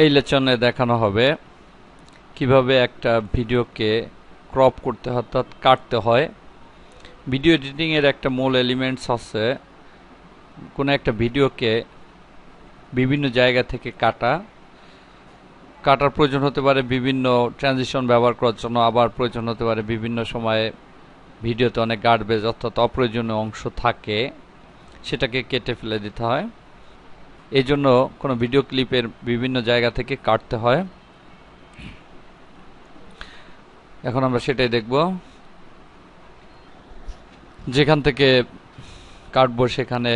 এই লেসনে দেখানো হবে কিভাবে একটা ভিডিওকে ক্রপ করতে অর্থাৎ কাটতে হয়। ভিডিও এডিটিং এর একটা মূল এলিমেন্টস আছে কোনো একটা ভিডিওকে বিভিন্ন জায়গা থেকে কাটার প্রয়োজন হতে পারে বিভিন্ন ট্রানজিশন ব্যবহার করার জন্য, আবার প্রয়োজন হতে পারে বিভিন্ন সময়ে ভিডিওতে অনেক গার্বেজ অর্থাৎ অপ্রয়োজনীয় অংশ থাকে, সেটাকে কেটে ফেলে দিতে হয়। এই জন্য কোনো ভিডিও ক্লিপের বিভিন্ন জায়গা থেকে কাটতে হয়। এখন আমরা সেটাই দেখব। যেখান থেকে কাটবো সেখানে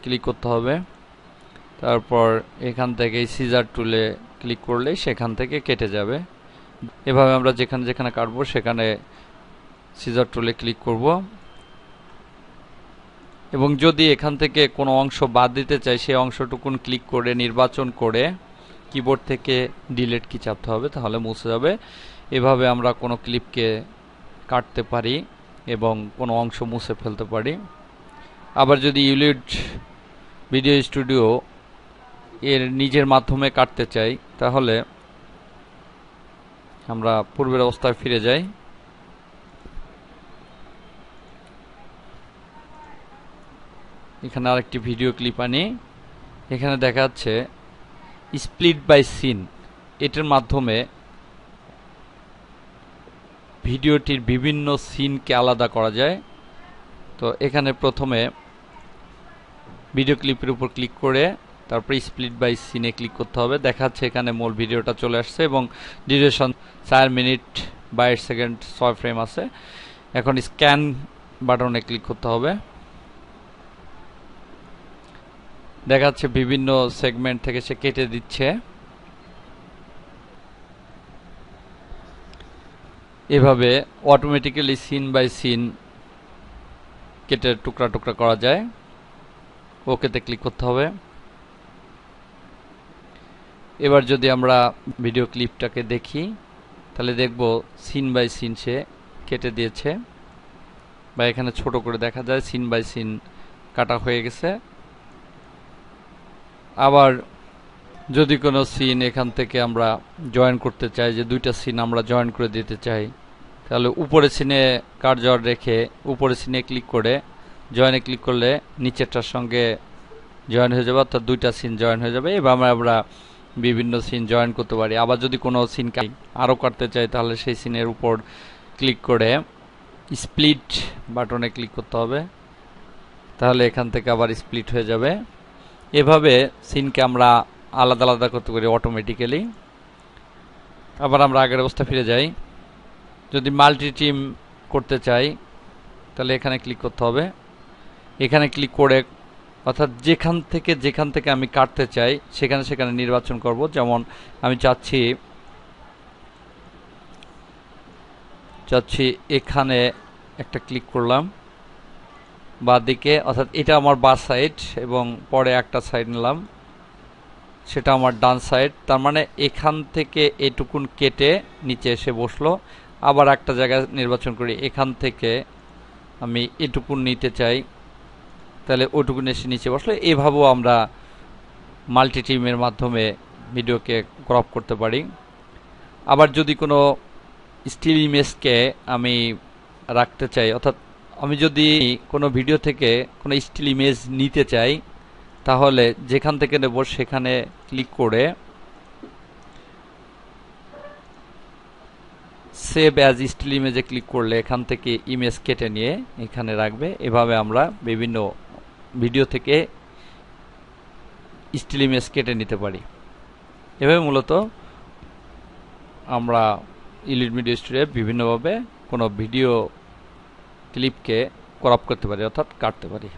ক্লিক করতে হবে, তারপর এখান থেকে সিজার টুলে ক্লিক করলেই সেখান থেকে কেটে যাবে। এভাবে আমরা যেখানে যেখানে কাটবো সেখানে সিজার টুলে ক্লিক করব, এবং যদি এখান থেকে কোনো অংশ বাদ দিতে চাই সেই অংশটুকুন ক্লিক করে নির্বাচন করে কিবোর্ড থেকে ডিলিট কি চাপতে হবে, তাহলে মুছে যাবে। এভাবে আমরা কোনো ক্লিপকে কাটতে পারি এবং কোনো অংশ মুছে ফেলতে পারি। আবার যদি ইউলিড ভিডিও স্টুডিও এর নিজের মাধ্যমে কাটতে চাই তাহলে আমরা পূর্বের অবস্থায় ফিরে যাই। এখানে আরেকটি ভিডিও ক্লিপ আনি। এখানে দেখা যাচ্ছে স্প্লিট বাই সিন, এটার মাধ্যমে ভিডিওটির বিভিন্ন সিনকে আলাদা করা যায়। তো এখানে প্রথমে ভিডিও ক্লিপের উপর ক্লিক করে তারপর স্প্লিট বাই সিনে ক্লিক করতে হবে। দেখাচ্ছে এখানে মূল ভিডিওটা চলে আসছে এবং ডিউরেশন 4 মিনিট 22 সেকেন্ড 6 ফ্রেম আছে। এখন স্ক্যান বাটনে ক্লিক করতে হবে। দেখাচ্ছে বিভিন্ন সেগমেন্ট থেকে সে কেটে দিচ্ছে। এভাবে অটোমেটিক্যালি সিন বাই সিন কেটে টুকরা টুকরা করা যায়। ওকেতে ক্লিক করতে হবে। এবার যদি আমরা ভিডিও ক্লিপটাকে দেখি তাহলে দেখব সিন বাই সিন সে কেটে দিয়েছে, বা এখানে ছোট করে দেখা যায় সিন বাই সিন কাটা হয়ে গেছে। আবার যদি কোনো সিন এখান থেকে আমরা জয়েন করতে চাই, যে দুইটা সিন আমরা জয়েন করে দিতে চাই, তাহলে উপরে সিনে কার্সর রেখে উপরে সিনে ক্লিক করে জয়েনে ক্লিক করলে নিচেরটার সঙ্গে জয়েন হয়ে যাবে, অর্থাৎ দুইটা সিন জয়েন হয়ে যাবে। এভাবে আমরা বিভিন্ন সিন জয়েন করতে পারি। আবার যদি কোনো সিন আরও কাটতে চাই তাহলে সেই সিনের উপর ক্লিক করে স্প্লিট বাটনে ক্লিক করতে হবে, তাহলে এখান থেকে আবার স্প্লিট হয়ে যাবে। এভাবে সিনকে আমরা আলাদা আলাদা করতে পারি অটোমেটিক্যালি। আবার আমরা আগের অবস্থা ফিরে যাই। যদি মাল্টি টিম করতে চাই তাহলে এখানে ক্লিক করতে হবে। এখানে ক্লিক করে অর্থাৎ যেখান থেকে আমি কাটতে চাই সেখানে নির্বাচন করব। যেমন আমি চাচ্ছি এখানে একটা ক্লিক করলাম বাঁ দিকে, অর্থাৎ এটা আমার বাঁ সাইড, এবং পরে একটা সাইড নিলাম সেটা আমার ডান সাইড। তার মানে এখান থেকে এটুকুন কেটে নিচে এসে বসলো। আবার একটা জায়গা নির্বাচন করি, এখান থেকে আমি এটুকুন নিতে চাই, তাহলে ওইটুকুন এসে নিচে বসলো। এভাবেও আমরা মাল্টি টিমের মাধ্যমে ভিডিওকে ক্রপ করতে পারি। আবার যদি কোনো স্টিল ইমেজকে আমি রাখতে চাই, অর্থাৎ আমি যদি কোনো ভিডিও থেকে কোনো স্টিল ইমেজ নিতে চাই তাহলে যেখান থেকে নেব সেখানে ক্লিক করে সেভ অ্যাজ স্টিল ইমেজে ক্লিক করলে এখান থেকে ইমেজ কেটে নিয়ে এখানে রাখবে। এভাবে আমরা বিভিন্ন ভিডিও থেকে স্টিল ইমেজ কেটে নিতে পারি। এভাবে মূলত আমরা ইউলিড ভিডিও স্টুডিওতে বিভিন্নভাবে কোনো ভিডিও ক্লিপকে ক্রপ করতে পারি, অর্থাৎ কাটতে পারি।